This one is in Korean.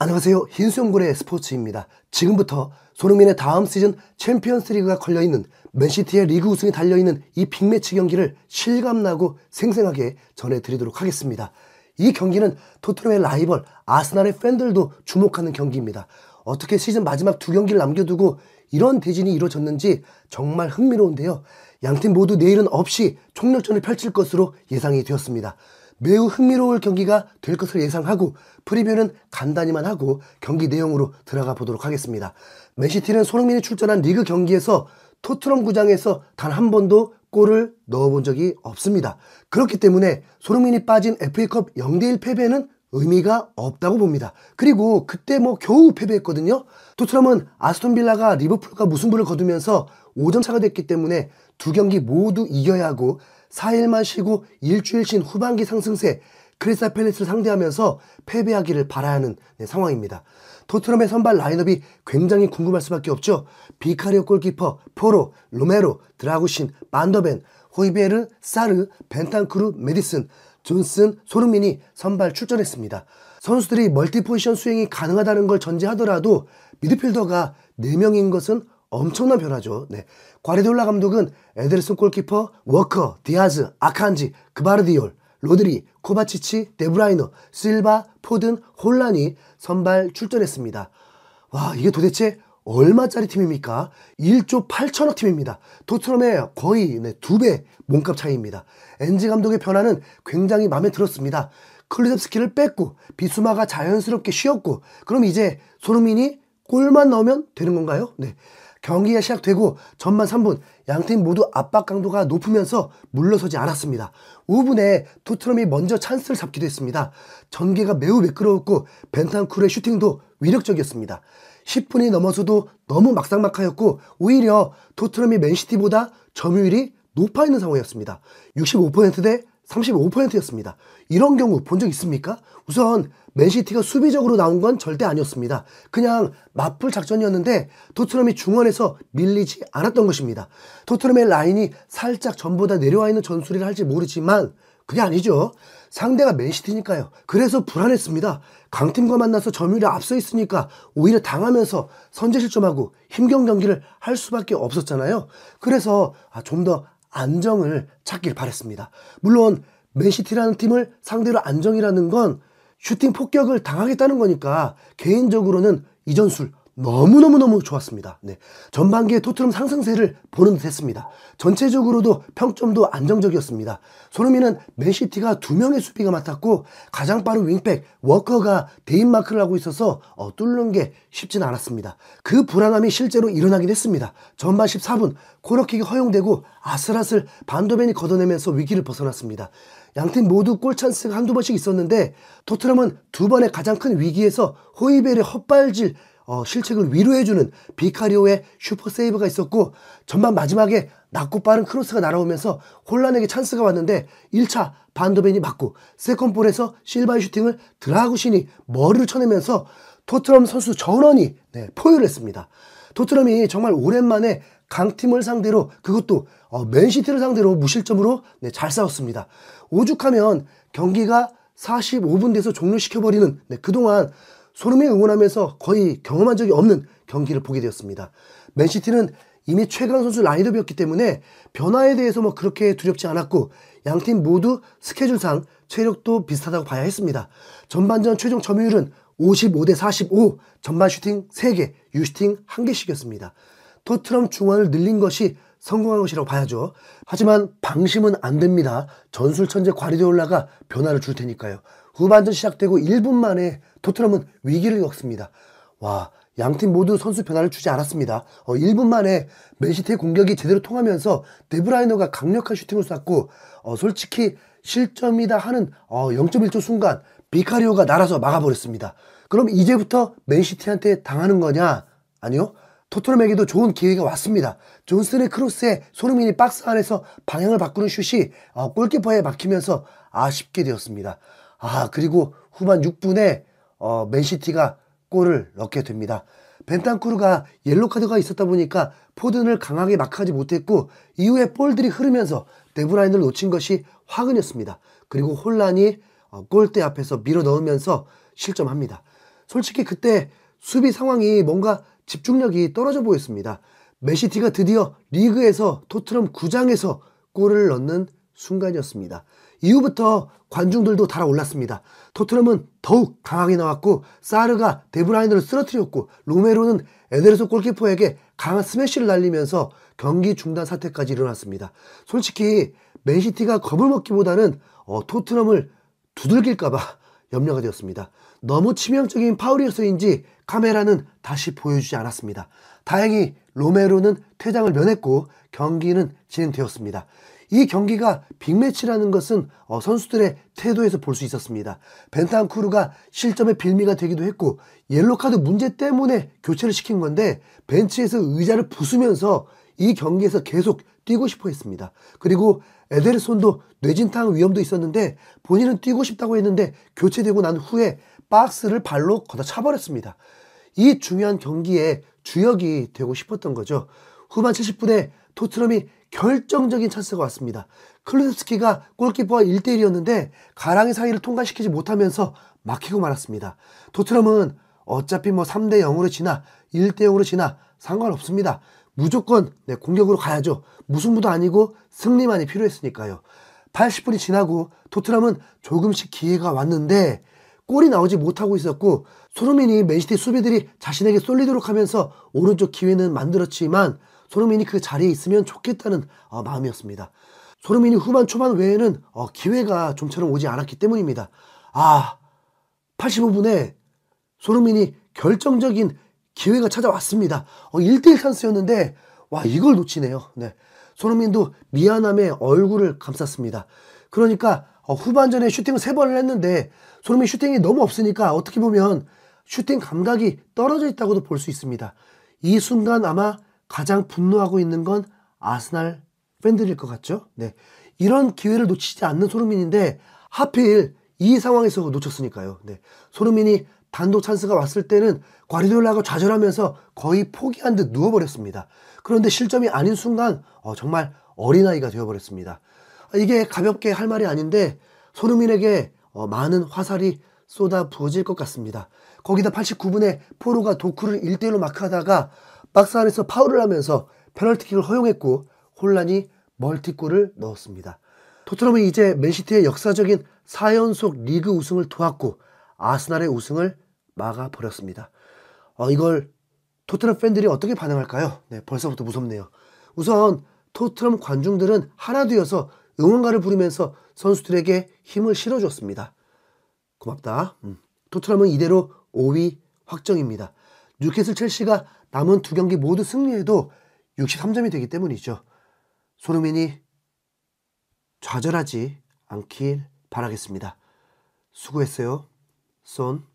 안녕하세요. 흰수염고래 스포츠입니다. 지금부터 손흥민의 다음 시즌 챔피언스 리그가 걸려있는 맨시티의 리그 우승이 달려있는 이 빅매치 경기를 실감나고 생생하게 전해드리도록 하겠습니다. 이 경기는 토트넘의 라이벌 아스날의 팬들도 주목하는 경기입니다. 어떻게 시즌 마지막 두 경기를 남겨두고 이런 대진이 이루어졌는지 정말 흥미로운데요. 양팀 모두 내일은 없이 총력전을 펼칠 것으로 예상이 되었습니다. 매우 흥미로울 경기가 될 것을 예상하고 프리뷰는 간단히만 하고 경기 내용으로 들어가 보도록 하겠습니다. 맨시티는 손흥민이 출전한 리그 경기에서 토트넘 구장에서 단 한 번도 골을 넣어본 적이 없습니다. 그렇기 때문에 손흥민이 빠진 FA컵 0대1 패배는 의미가 없다고 봅니다. 그리고 그때 겨우 패배했거든요. 토트넘은 아스톤빌라가 리버풀과 무승부를 거두면서 5점 차가 됐기 때문에 두 경기 모두 이겨야 하고 4일만 쉬고 일주일 쉰 후반기 상승세 크리스탈 팰리스를 상대하면서 패배하기를 바라야 하는 상황입니다. 토트넘의 선발 라인업이 굉장히 궁금할 수밖에 없죠. 비카리오 골키퍼, 포로, 로메로, 드라구신, 반더벤, 호이베르, 사르, 벤탄쿠르, 메디슨, 존슨, 손흥민이 선발 출전했습니다. 선수들이 멀티포지션 수행이 가능하다는 걸 전제하더라도 미드필더가 4명인 것은 엄청난 변화죠. 과르디올라 감독은 에데르슨 골키퍼, 워커, 디아즈, 아칸지, 그바르디올, 로드리, 코바치치, 데브라이너, 실바, 포든, 홀란이 선발 출전했습니다. 와, 이게 도대체 얼마짜리 팀입니까? 1조 8천억 팀입니다. 토트넘의 거의 2배 몸값 차이입니다. 엔지 감독의 변화는 굉장히 마음에 들었습니다. 클루셉스키를 뺐고 비수마가 자연스럽게 쉬었고 그럼 이제 손흥민이 골만 넣으면 되는 건가요? 경기가 시작되고 전반 3분 양팀 모두 압박 강도가 높으면서 물러서지 않았습니다. 5분에 토트넘이 먼저 찬스를 잡기도 했습니다. 전개가 매우 매끄러웠고 벤탄쿠르의 슈팅도 위력적이었습니다. 10분이 넘어서도 너무 막상막하였고 오히려 토트넘이 맨시티보다 점유율이 높아 있는 상황이었습니다. 65% 대 35%였습니다. 이런 경우 본 적 있습니까? 우선 맨시티가 수비적으로 나온 건 절대 아니었습니다. 그냥 맞풀 작전이었는데 토트넘이 중원에서 밀리지 않았던 것입니다. 토트넘의 라인이 살짝 전보다 내려와 있는 전술이라 할지 모르지만 그게 아니죠. 상대가 맨시티니까요. 그래서 불안했습니다. 강팀과 만나서 점유율이 앞서 있으니까 오히려 당하면서 선제 실점하고 힘겨운 경기를 할 수밖에 없었잖아요. 그래서 좀 더 안정을 찾길 바랬습니다. 물론 맨시티라는 팀을 상대로 안정이라는 건 슈팅 폭격을 당하겠다는 거니까 개인적으로는 이 전술 너무너무 좋았습니다. 전반기에 토트넘 상승세를 보는 듯 했습니다. 전체적으로도 평점도 안정적이었습니다. 손흥민은 맨시티가 2명의 수비가 맡았고 가장 빠른 윙백 워커가 대인마크를 하고 있어서 뚫는 게 쉽지는 않았습니다. 그 불안함이 실제로 일어나긴 했습니다. 전반 14분 코너킥이 허용되고 아슬아슬 반더벤이 걷어내면서 위기를 벗어났습니다. 양팀 모두 골 찬스가 한두 번씩 있었는데 토트넘은 두 번의 가장 큰 위기에서 호이베르의 헛발질 실책을 위로해주는 비카리오의 슈퍼 세이브가 있었고 전반 마지막에 낮고 빠른 크로스가 날아오면서 홀란에게 찬스가 왔는데 1차 반더벤이 맞고 세컨볼에서 실바의 슈팅을 드라구신이 머리를 쳐내면서 토트넘 선수 전원이 포효를 했습니다. 토트넘이 정말 오랜만에 강팀을 상대로 그것도 맨시티를 상대로 무실점으로 잘 싸웠습니다. 오죽하면 경기가 45분 돼서 종료시켜버리는 그동안 손흥민 응원하면서 거의 경험한 적이 없는 경기를 보게 되었습니다. 맨시티는 이미 최강 선수 라인업이었기 때문에 변화에 대해서 그렇게 두렵지 않았고 양팀 모두 스케줄상 체력도 비슷하다고 봐야 했습니다. 전반전 최종 점유율은 55대 45, 전반 슈팅 3개, 유슈팅 1개씩이었습니다. 토트넘 중원을 늘린 것이 성공한 것이라고 봐야죠. 하지만 방심은 안 됩니다. 전술 천재 과르디올라가 변화를 줄 테니까요. 후반전 시작되고 1분 만에 토트넘은 위기를 겪습니다. 와, 양팀 모두 선수 변화를 주지 않았습니다. 1분 만에 맨시티의 공격이 제대로 통하면서 데브라이너가 강력한 슈팅을 쐈고 솔직히 실점이다 하는 0.1초 순간 비카리오가 날아서 막아버렸습니다. 그럼 이제부터 맨시티한테 당하는 거냐? 아니요. 토트넘에게도 좋은 기회가 왔습니다. 존슨의 크로스에 손흥민이 박스 안에서 방향을 바꾸는 슛이 골키퍼에 막히면서 아쉽게 되었습니다. 그리고 후반 6분에 맨시티가 골을 넣게 됩니다. 벤탄쿠르가 옐로카드가 있었다 보니까 포든을 강하게 마크하지 못했고 이후에 볼들이 흐르면서 데브라인을 놓친 것이 화근이었습니다. 그리고 홀란이 골대 앞에서 밀어 넣으면서 실점합니다. 솔직히 그때 수비 상황이 뭔가 집중력이 떨어져 보였습니다. 맨시티가 드디어 리그에서 토트넘 구장에서 골을 넣는 순간이었습니다. 이후부터 관중들도 달아올랐습니다. 토트넘은 더욱 강하게 나왔고 사르가 데브라이너를 쓰러뜨렸고 로메로는 에데르손 골키퍼에게 강한 스매시를 날리면서 경기 중단 사태까지 일어났습니다. 솔직히 맨시티가 겁을 먹기보다는 토트넘을 두들길까봐 염려가 되었습니다. 너무 치명적인 파울이어서인지 카메라는 다시 보여주지 않았습니다. 다행히 로메로는 퇴장을 면했고 경기는 진행되었습니다. 이 경기가 빅매치라는 것은 선수들의 태도에서 볼 수 있었습니다. 벤탄쿠르가 실점의 빌미가 되기도 했고 옐로카드 문제 때문에 교체를 시킨 건데 벤치에서 의자를 부수면서 이 경기에서 계속 뛰고 싶어 했습니다. 그리고 에데르손도 뇌진탕 위험도 있었는데 본인은 뛰고 싶다고 했는데 교체되고 난 후에 박스를 발로 걷어차버렸습니다. 이 중요한 경기에 주역이 되고 싶었던 거죠. 후반 70분에 토트넘이 결정적인 찬스가 왔습니다. 클루스키가 골키퍼와 1대1이었는데 가랑의 사이를 통과시키지 못하면서 막히고 말았습니다. 토트넘은 어차피 3대0으로 지나 1대0으로 지나 상관없습니다. 무조건 공격으로 가야죠. 무승부도 아니고 승리만이 필요했으니까요. 80분이 지나고 토트넘은 조금씩 기회가 왔는데 골이 나오지 못하고 있었고 손흥민이 맨시티 수비들이 자신에게 쏠리도록 하면서 오른쪽 기회는 만들었지만 손흥민이 그 자리에 있으면 좋겠다는 마음이었습니다. 손흥민이 후반 초반 외에는 기회가 좀처럼 오지 않았기 때문입니다. 85분에 손흥민이 결정적인 기회가 찾아왔습니다. 1대1 찬스였는데 이걸 놓치네요. 손흥민도 미안함에 얼굴을 감쌌습니다. 그러니까 후반전에 슈팅을 3번을 했는데 손흥민 슈팅이 너무 없으니까 어떻게 보면 슈팅 감각이 떨어져 있다고도 볼 수 있습니다. 이 순간 아마 가장 분노하고 있는 건 아스날 팬들일 것 같죠? 이런 기회를 놓치지 않는 손흥민인데 하필 이 상황에서 놓쳤으니까요. 손흥민이 단독 찬스가 왔을 때는 과르디올라가 좌절하면서 거의 포기한 듯 누워버렸습니다. 그런데 실점이 아닌 순간 정말 어린아이가 되어버렸습니다. 이게 가볍게 할 말이 아닌데 손흥민에게 많은 화살이 쏟아 부어질 것 같습니다. 거기다 89분에 포로가 도쿠를 1대1로 마크하다가 박스 안에서 파울을 하면서 페널티킥을 허용했고 혼란이 멀티골을 넣었습니다. 토트넘은 이제 맨시티의 역사적인 4연속 리그 우승을 도왔고 아스날의 우승을 막아버렸습니다. 이걸 토트넘 팬들이 어떻게 반응할까요? 벌써부터 무섭네요. 우선 토트넘 관중들은 하나 되어서 응원가를 부르면서 선수들에게 힘을 실어줬습니다. 고맙다. 토트넘은 이대로 5위 확정입니다. 뉴캐슬 첼시가 남은 2경기 모두 승리해도 63점이 되기 때문이죠. 손흥민이 좌절하지 않길 바라겠습니다. 수고했어요. 손.